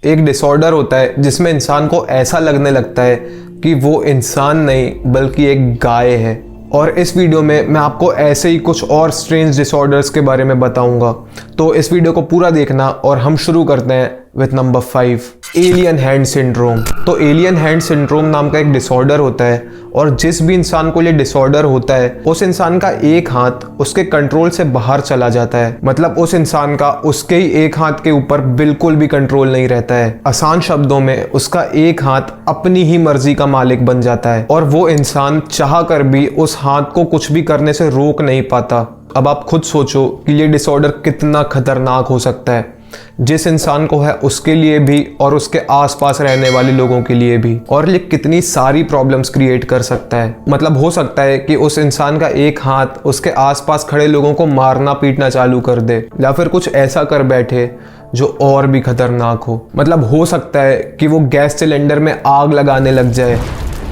एक डिसऑर्डर होता है जिसमें इंसान को ऐसा लगने लगता है कि वो इंसान नहीं बल्कि एक गाय है। और इस वीडियो में मैं आपको ऐसे ही कुछ और स्ट्रेंज डिसऑर्डर्स के बारे में बताऊंगा, तो इस वीडियो को पूरा देखना। और हम शुरू करते हैं with number 5, alien hand syndrome. तो एलियन हैंड सिंड्रोम नाम का एक डिसऑर्डर होता है, और जिस भी इंसान को ये डिसऑर्डर होता है उस इंसान का एक हाथ उसके कंट्रोल से बाहर चला जाता है। मतलब उस इंसान का उसके ही एक हाथ के ऊपर बिल्कुल भी कंट्रोल नहीं रहता है। आसान शब्दों में उसका एक हाथ अपनी ही मर्जी का मालिक बन जाता है, और वो इंसान चाह कर भी उस हाथ को कुछ भी करने से रोक नहीं पाता। अब आप खुद सोचो कि ये डिसऑर्डर कितना खतरनाक हो सकता है, जिस इंसान को है उसके लिए भी और उसके आसपास रहने वाले लोगों के लिए भी। और ये कितनी सारी प्रॉब्लम्स क्रिएट कर सकता है। मतलब हो सकता है कि उस इंसान का एक हाथ उसके आसपास खड़े लोगों को मारना पीटना चालू कर दे, या फिर कुछ ऐसा कर बैठे जो और भी खतरनाक हो। मतलब हो सकता है कि वो गैस सिलेंडर में आग लगाने लग जाए,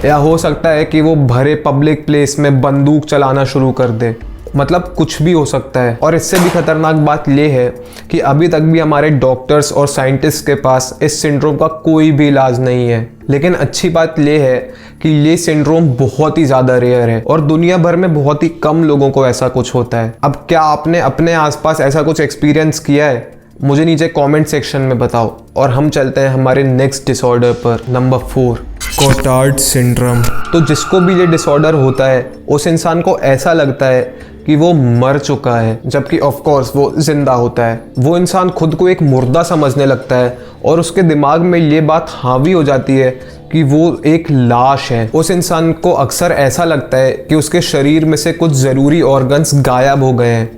या हो सकता है कि वो भरे पब्लिक प्लेस में बंदूक चलाना शुरू कर दे। मतलब कुछ भी हो सकता है। और इससे भी खतरनाक बात यह है कि अभी तक भी हमारे डॉक्टर्स और साइंटिस्ट के पास इस सिंड्रोम का कोई भी इलाज नहीं है। लेकिन अच्छी बात यह है कि ये सिंड्रोम बहुत ही ज़्यादा रेयर है, और दुनिया भर में बहुत ही कम लोगों को ऐसा कुछ होता है। अब क्या आपने अपने आसपास ऐसा कुछ एक्सपीरियंस किया है? मुझे नीचे कमेंट सेक्शन में बताओ। और हम चलते हैं हमारे नेक्स्ट डिसऑर्डर पर, नंबर 4, कॉटार्ड सिंड्रोम। तो जिसको भी ये डिसऑर्डर होता है उस इंसान को ऐसा लगता है कि वो मर चुका है, जबकि ऑफ कोर्स वो जिंदा होता है। वो इंसान खुद को एक मुर्दा समझने लगता है, और उसके दिमाग में ये बात हावी हो जाती है कि वो एक लाश है। उस इंसान को अक्सर ऐसा लगता है कि उसके शरीर में से कुछ ज़रूरी ऑर्गन्स गायब हो गए हैं,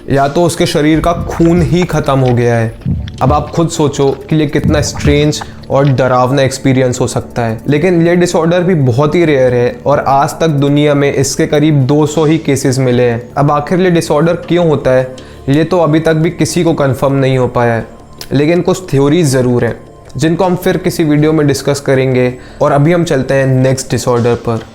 या तो उसके शरीर का खून ही ख़त्म हो गया है। अब आप खुद सोचो कि ये कितना स्ट्रेंज और डरावना एक्सपीरियंस हो सकता है। लेकिन ये डिसऑर्डर भी बहुत ही रेयर है, और आज तक दुनिया में इसके करीब 200 ही केसेस मिले हैं। अब आखिर ये डिसऑर्डर क्यों होता है, ये तो अभी तक भी किसी को कंफर्म नहीं हो पाया है। लेकिन कुछ थ्योरीज ज़रूर हैं जिनको हम फिर किसी वीडियो में डिस्कस करेंगे। और अभी हम चलते हैं नेक्स्ट डिसऑर्डर पर,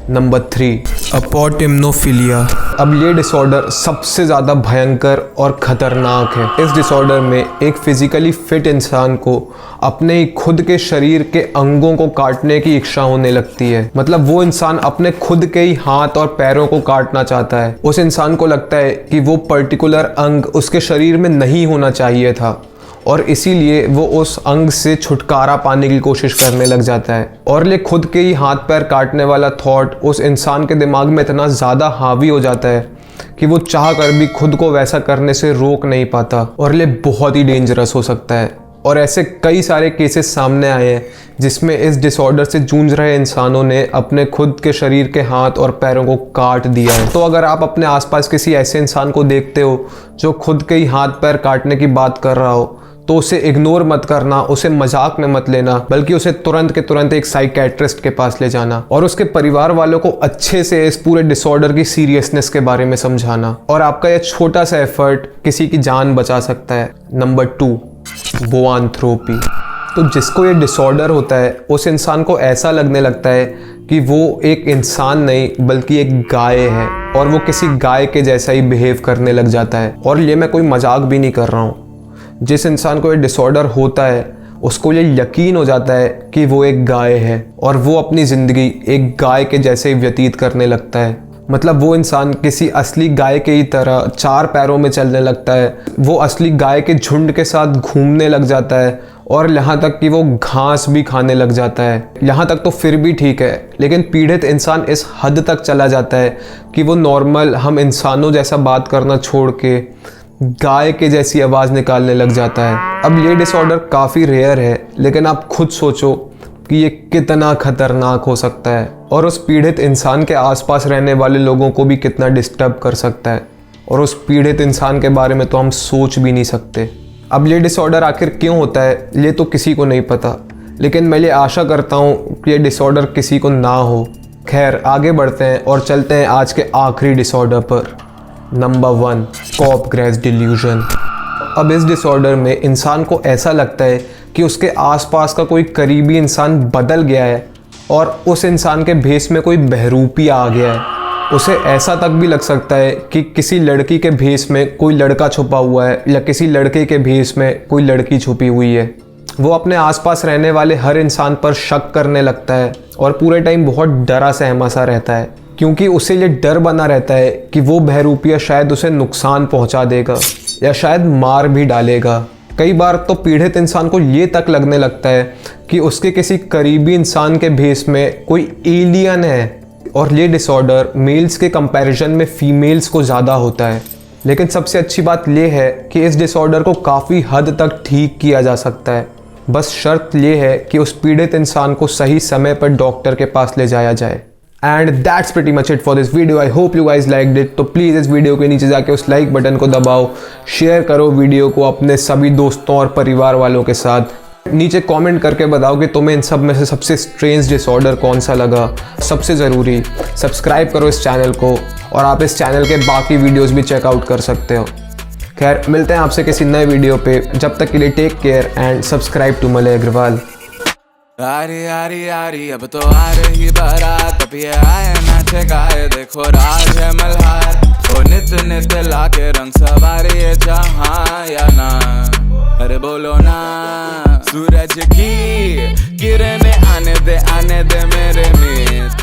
नंबर 3, अपोटिम्नोफिलिया। अब ये डिसऑर्डर सबसे ज़्यादा भयंकर और ख़तरनाक है। इस डिसऑर्डर में एक फिजिकली फिट इंसान को अपने ही खुद के शरीर के अंगों को काटने की इच्छा होने लगती है। मतलब वो इंसान अपने खुद के ही हाथ और पैरों को काटना चाहता है। उस इंसान को लगता है कि वो पर्टिकुलर अंग उसके शरीर में नहीं होना चाहिए था, और इसीलिए वो उस अंग से छुटकारा पाने की कोशिश करने लग जाता है। और ये खुद के ही हाथ पैर काटने वाला थॉट उस इंसान के दिमाग में इतना ज़्यादा हावी हो जाता है कि वो चाह कर भी खुद को वैसा करने से रोक नहीं पाता, और ये बहुत ही डेंजरस हो सकता है। और ऐसे कई सारे केसेस सामने आए हैं जिसमें इस डिसऑर्डर से जूझ रहे इंसानों ने अपने खुद के शरीर के हाथ और पैरों को काट दिया है। तो अगर आप अपने आसपास किसी ऐसे इंसान को देखते हो जो खुद के ही हाथ पैर काटने की बात कर रहा हो, तो उसे इग्नोर मत करना, उसे मजाक में मत लेना, बल्कि उसे तुरंत के तुरंत एक साइकियाट्रिस्ट के पास ले जाना, और उसके परिवार वालों को अच्छे से इस पूरे डिसऑर्डर की सीरियसनेस के बारे में समझाना। और आपका यह छोटा सा एफर्ट किसी की जान बचा सकता है। नंबर 2, बोआंथ्रोपी। तो जिसको ये डिसऑर्डर होता है उस इंसान को ऐसा लगने लगता है कि वो एक इंसान नहीं बल्कि एक गाय है, और वो किसी गाय के जैसा ही बिहेव करने लग जाता है। और ये मैं कोई मजाक भी नहीं कर रहा हूँ। जिस इंसान को ये डिसऑर्डर होता है उसको ये यकीन हो जाता है कि वो एक गाय है, और वो अपनी ज़िंदगी एक गाय के जैसे ही व्यतीत करने लगता है। मतलब वो इंसान किसी असली गाय के ही तरह 4 पैरों में चलने लगता है। वो असली गाय के झुंड के साथ घूमने लग जाता है, और यहाँ तक कि वो घास भी खाने लग जाता है। यहाँ तक तो फिर भी ठीक है, लेकिन पीड़ित इंसान इस हद तक चला जाता है कि वो नॉर्मल हम इंसानों जैसा बात करना छोड़ के गाय के जैसी आवाज़ निकालने लग जाता है। अब ये डिसऑर्डर काफ़ी रेयर है, लेकिन आप खुद सोचो कि ये कितना खतरनाक हो सकता है, और उस पीड़ित इंसान के आसपास रहने वाले लोगों को भी कितना डिस्टर्ब कर सकता है। और उस पीड़ित इंसान के बारे में तो हम सोच भी नहीं सकते। अब ये डिसऑर्डर आखिर क्यों होता है ये तो किसी को नहीं पता, लेकिन मैं ये आशा करता हूँ कि ये डिसऑर्डर किसी को ना हो। खैर आगे बढ़ते हैं और चलते हैं आज के आखिरी डिसऑर्डर पर, नंबर 1, कॉपग्रेस डिल्यूजन। अब इस डिसऑर्डर में इंसान को ऐसा लगता है कि उसके आसपास का कोई करीबी इंसान बदल गया है, और उस इंसान के भेष में कोई बहरूपी आ गया है। उसे ऐसा तक भी लग सकता है कि किसी लड़की के भेष में कोई लड़का छुपा हुआ है, या किसी लड़के के भेष में कोई लड़की छुपी हुई है। वो अपने आसपास रहने वाले हर इंसान पर शक करने लगता है और पूरे टाइम बहुत डरा सहमा सा रहता है, क्योंकि उसे ये डर बना रहता है कि वो बहरूपिया शायद उसे नुकसान पहुंचा देगा या शायद मार भी डालेगा। कई बार तो पीड़ित इंसान को ये तक लगने लगता है कि उसके किसी करीबी इंसान के भेस में कोई एलियन है, और ये डिसऑर्डर मेल्स के कंपैरिजन में फीमेल्स को ज़्यादा होता है। लेकिन सबसे अच्छी बात ये है कि इस डिसऑर्डर को काफ़ी हद तक ठीक किया जा सकता है। बस शर्त ये है कि उस पीड़ित इंसान को सही समय पर डॉक्टर के पास ले जाया जाए। And that's pretty much it for this video. I hope you guys liked it. तो प्लीज़ इस वीडियो के नीचे जाके उस लाइक बटन को दबाओ, शेयर करो वीडियो को अपने सभी दोस्तों और परिवार वालों के साथ। नीचे कमेंट करके बताओ कि तुम्हें इन सब में से सबसे स्ट्रेंज डिसऑर्डर कौन सा लगा। सबसे ज़रूरी, सब्सक्राइब करो इस चैनल को, और आप इस चैनल के बाकी वीडियोस भी चेकआउट कर सकते हो। खैर, मिलते हैं आपसे किसी नए वीडियो पे। जब तक के लिए take care and subscribe to Malay Agrawal. आरी आरी आरी अब तो आ रही बारात, अब ये आए नाचे गाए देखो राज है मल्हार। ओ नित नित लाके रंग सवारी है जहाँ या ना, अरे बोलो ना। सूरज की किरणें आने दे मेरे मित्र।